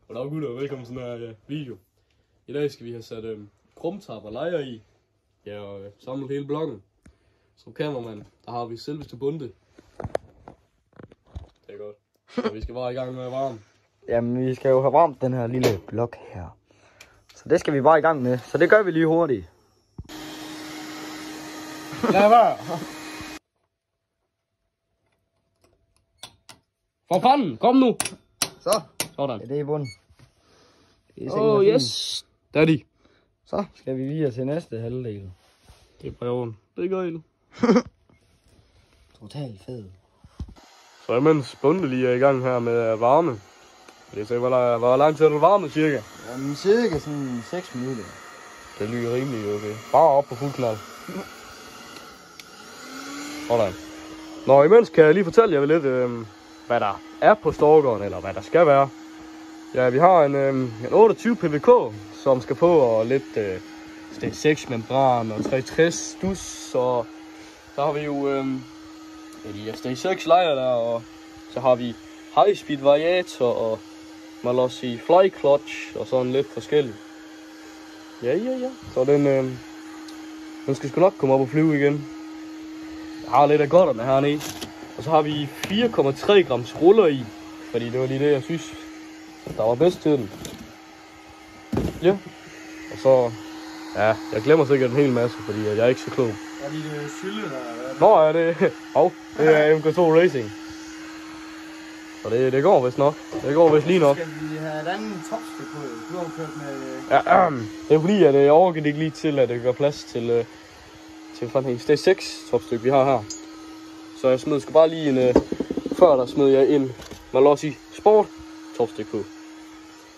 Goddag gutter, velkommen til den her video. I dag skal vi have sat krumtap og lejer i. Ja, og samlet hele blokken. Som kameramand, der har vi selveste bunde. Det er godt. Så vi skal bare i gang med at varme. Jamen, vi skal jo have varmt den her lille blok her. Så det skal vi bare i gang med. Så det gør vi lige hurtigt. Lad være! For fanden, kom nu! Så. Sådan. Ja, det er i bunden. Oh yes, daddy. Så skal vi videre til næste halvdel. Det er prøven. Det er godt. Totalt fed. Så imens bunde lige er i gang her med at varme. Det er så, hvor lang tid er du varmet cirka? Jamen, cirka sådan 6 minutter. Det lyder rimelig okay. Bare op på fuld knald. Sådan. Nå, imens kan jeg lige fortælle jer lidt, hvad der er på stalkeren, eller hvad der skal være. Ja, vi har en 28 PVK, som skal på, og lidt stage 6 membran, og 360 dus, og så har vi jo de stage 6 lejer der, og så har vi high speed variator, og man lader sige fly clutch, og sådan lidt forskelligt. Ja. Så den skal sgu nok komme op og flyve igen. Jeg har lidt af godterne hernede. Og så har vi 4,3 grams ruller i, fordi det var lige det, jeg synes, der var bedst til den. Ja. Og så, ja, jeg glemmer sikkert en hel masse, fordi jeg er ikke så klog. Er det sylle, der er? Nå, ja, det er MK2 Racing. Og det går vist nok. Det går vist lige nok. Skal vi have et andet topstykke på? Du har kørt med... Ja, det er fordi, at jeg overgår ikke lige til, at det gør plads til stage 6 topstykke, vi har her. Så jeg smed sgu bare lige en, før der smed jeg en, man lader sige, sport topstykke på.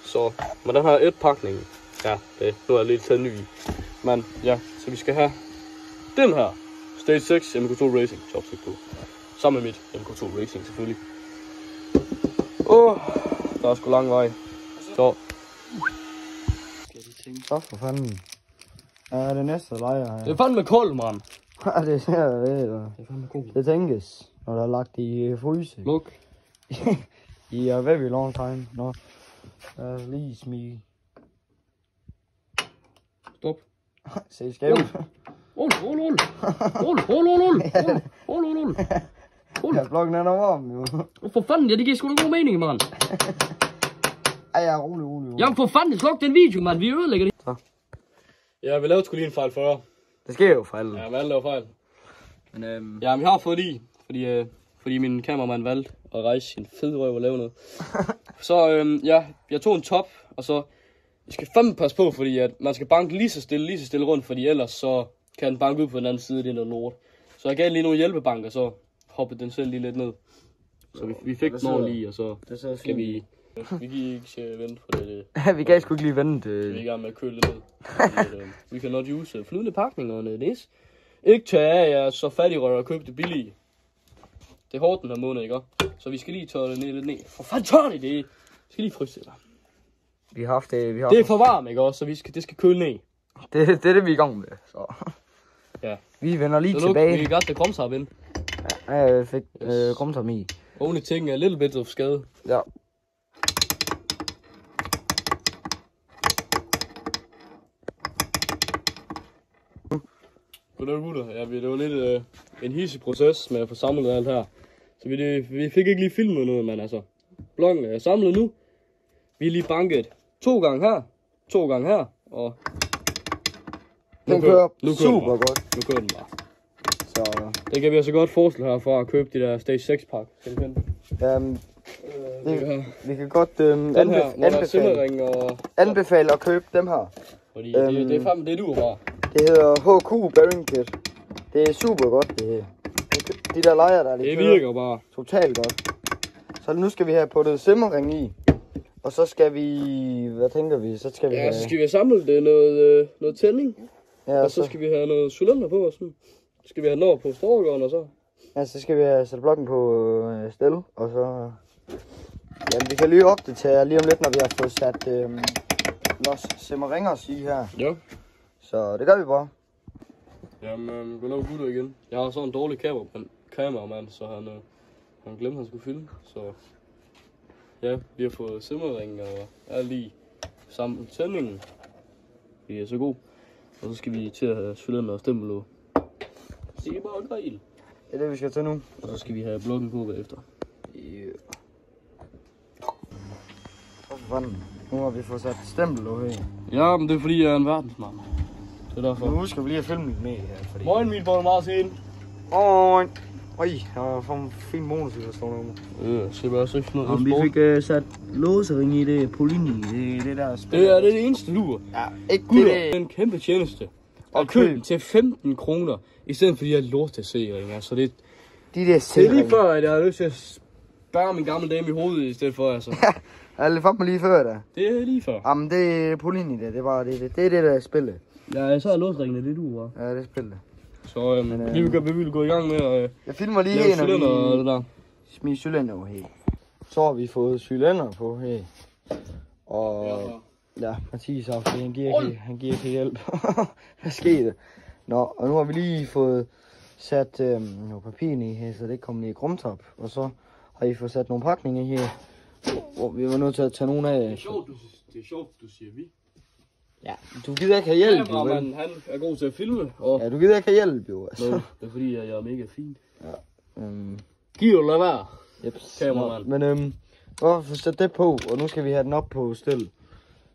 Så med den her et pakning, ja, nu er jeg lidt taget ny i. Men ja, så vi skal have den her stage 6 MK2 Racing topstykke på. Sammen med mit MK2 Racing selvfølgelig. Der er sgu lang vej. Så. Så for fanden. Ja, det næste lejer her. Det er fandme koldt, mand. Ja, det ser jeg ved. Det er fandme koldt. Det tænkes, når der er lagt i fryse. Luk. I a very long time. Nå. Lige smige. Stop. Se skævt. Rul. Ja, blokken er varm, jo. For fanden, ja, det giver sgu da god mening, mand. Ej, ja, rolig. Jamen for fanden, sluk den video, mand. Vi ødelægger det. Så. Ja, vi lavede sgu lige en fejl før. Det sker jo fejl. Ja, vi alle laver fejl. Men ja, vi har fået det i, fordi min kameramand valgte at rejse sin fede røv og lave noget. Så ja, jeg tog en top, og så vi skal fandme passe på, fordi at man skal banke lige så stille rundt, fordi ellers så kan den banke ud på den anden side, det er noget lort. Så jeg gav lige nogle hjælpebanker, så hoppede den selv lige lidt ned. Så vi fik den ordentligt, og så skal vi... Vi kan ikke vente på det. Vi kan sgu ikke lige vente. Vi er i gang med at køle det ned. Vi kan not use flydende pakning og næs. Ikke tage af jer så fattigrøver og købe det billige. Det er hårdt den her måned, ikke? Så vi skal lige tørre det ned lidt ned. For fanden tør det! Vi skal lige fryse det der. Vi har haft det. Det er for varmt, ikke også? Så det skal køle ned. Det er det, vi er i gang med. Så. Ja. Vi vender lige så tilbage. Vi got the krumsarp ind. Ja, jeg fik krumsarp i. Only thing er little bit of skade. Ja. Goddag gutter. Ja, det var lidt en hissig proces med at få samlet alt her. Så vi fik ikke lige filmet noget, men altså, blokken er samlet nu. Vi er lige banket 2 gange her, 2 gange her, og Den kører super godt. Nu kører den bare. Så det kan vi altså godt forestille herfra at købe de der Stage 6 pakke. Skal vi finde? Vi kan godt anbefale at købe dem her. Fordi det er fandme det du bare. Det hedder HQ Bearing Kit. Det er super godt det her. De der lejer der, det virker bare totalt godt. Så nu skal vi have puttet simmerring i. Og så skal vi, hvad tænker vi? Så skal vi have... så skal vi have samlet det noget tænding. Ja, og så skal vi have noget cylinder på og sådan. Så skal vi have den over på storgården og så. Ja, så skal vi have sat blokken på stel, og så... Jamen, vi kan lige opdatere lige om lidt, når vi har fået sat los simmeringers i her. Ja. Så det gør vi bare. Jamen, goddag gutter igen. Jeg har sådan en dårlig kameramand, så han glemte, han skulle filme. Så Ja, vi har fået simmering og er lige sammen tændingen. Det er så god. Og så skal vi til at have cylinder og stempel. Det er bare grill. Det er det, vi skal til nu. Og så skal vi have blokken på bagefter. Yeah. For fanden. Nu har vi fået sat stempel over her. Ja, men det er fordi, jeg er en verdensmand. Det er derfor. Nu husker vi lige at filme lidt med her. Fordi... Moin, mit bolle meget sen. Oj, jeg har fået en fin motorcykel, der står nu. Ja, så er også ikke noget vi fik sat låsering i det Polini, det der spil. Det er det eneste lur. Ja, ikke Gud, det. en kæmpe tjeneste. Og køb til 15 kroner, i stedet for de her lorteseringer. Så det, De der det er seringer. lige før, at jeg har lyst til at spærre min gamle dame i hovedet, i stedet for, altså. Jeg har lige fået mig lige før der. Det er lige før. Jamen, det er Polini det er bare det er det der spillet. Ja, så er låsringene det du var. Ja, det er spillet. Så vi vil gå i gang med at Jeg filmer lige lave her, når cylinder og det vi der. smider cylinder over her. Så har vi fået cylinder på her. Og ja, Mathias har, fordi han giver ikke hjælp. Hvad skete? Nå, og nu har vi lige fået sat nogle papir i her, så det ikke kommer ned i krumtop. Og så har I fået sat nogle pakninger her, hvor vi var nødt til at tage nogle af. Det er sjovt, du siger vi. Ja, du gider ikke have hjælp, jo, vel? Han er god til at filme. Og Ja, du gider ikke have hjælp, jo, altså. det er fordi, jeg er mega fin. Ja. Giv dig lade være. Jeps. Kameramand. Men så får sat det på, og nu skal vi have den op på stil.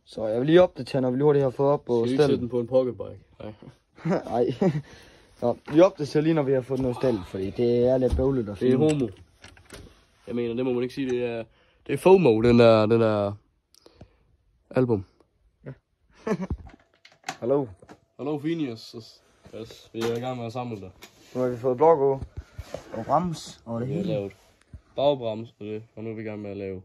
Så jeg vil lige opdatere, når vi lige har fået op på Skal vi ikke sætte stil. den på en pocketbike? Nej. Nej. Nå, vi opdaterer lige, når vi har fået noget stil, fordi det er lidt bøvlet at Det er filme. homo. Jeg mener, det må man ikke sige. Det er FOMO, den der album. Hallo. Hallo, Phineas. Yes, vi er i gang med at samle dig. Nu har vi fået blok og brems og det Vi har hele. lavet bagbrems og det, og nu er vi i gang med at lave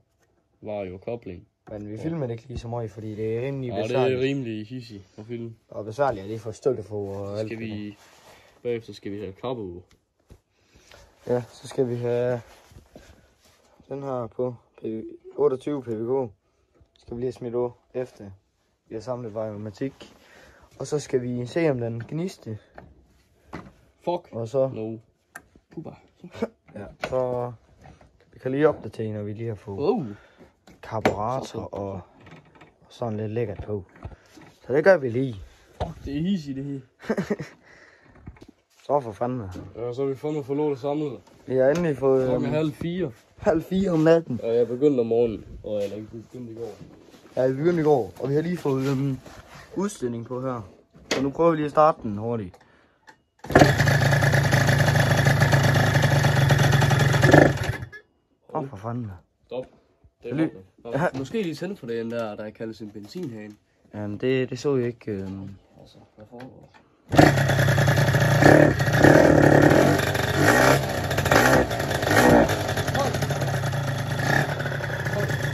vario-kobling. Men vi filmer det ikke lige så meget, fordi det er rimelig Ja, det er besværligt. rimelig hissig at filme. Og besværligt, det er for støtte på og alt. Bagefter skal vi have kappe. Ja, så skal vi have den her på 28 PVK. Skal vi lige have smidt over efter. Vi har samlet variomatik. Og så skal vi se om den gniste. Fuck. Og så, No. Puba. ja, så vi kan lige opdatere, når vi lige har fået karburator og sådan lidt lækkert på. Så det gør vi lige. Fuck, det er hissig det her. Så for fanden. Ja, så har vi fundet for lort at samle. Vi har endelig fået 3:30. 3:30 om natten. Og jeg begyndte om morgenen, og jeg begyndte i går. Ja, vi begyndte i går, og vi har lige fået udstilling på her. Så nu prøver vi lige at starte den hurtigt. For fanden. Stop. Det er lort. Måske lige tænde for den der kaldes en benzinhane. Jamen, det så jeg ikke. Altså, hvad foregår?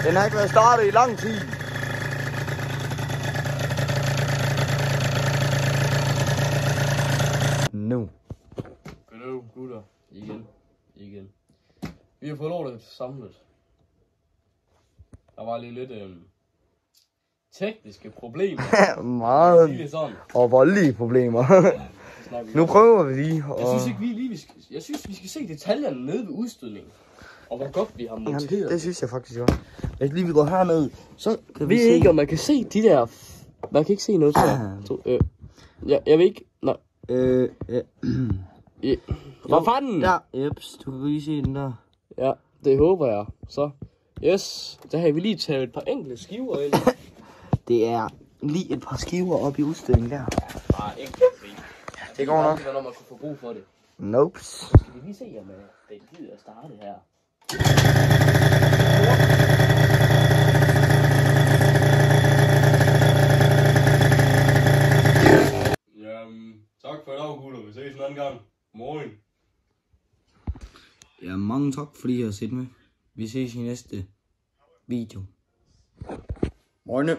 Den har ikke været startet i lang tid. Nu. Goddag, gutter. Igen. Vi har fået lortet samlet. Der var lige lidt tekniske problemer. Meget. Lige sådan. Og voldelige problemer. Nu prøver vi lige. Og... Jeg synes ikke jeg synes vi skal se detaljerne nede ved udstillingen. Og hvor godt vi har monteret. Jamen, det synes jeg faktisk godt. Hvis lige vi går herned, så kan vi ved se. ikke, om man kan se de der... Man kan ikke se noget der. Jeg ved ikke... Nej. Hvad fanden? Der, jeps, du kan lige se den der. Ja, det håber jeg. Så, yes. Der har vi lige taget et par enkelte skiver ind. Det er lige et par skiver op i udstillingen der. Bare enkelte. Det går nok. Hvornår man kan få brug for det. Nope. Skal vi lige se, om det er givet at starte her. Jamen, tak for i dag, gutter. Vi ses en anden gang. Morgen. Ja, mange tak fordi I har set med. Vi ses i næste video. Morgen.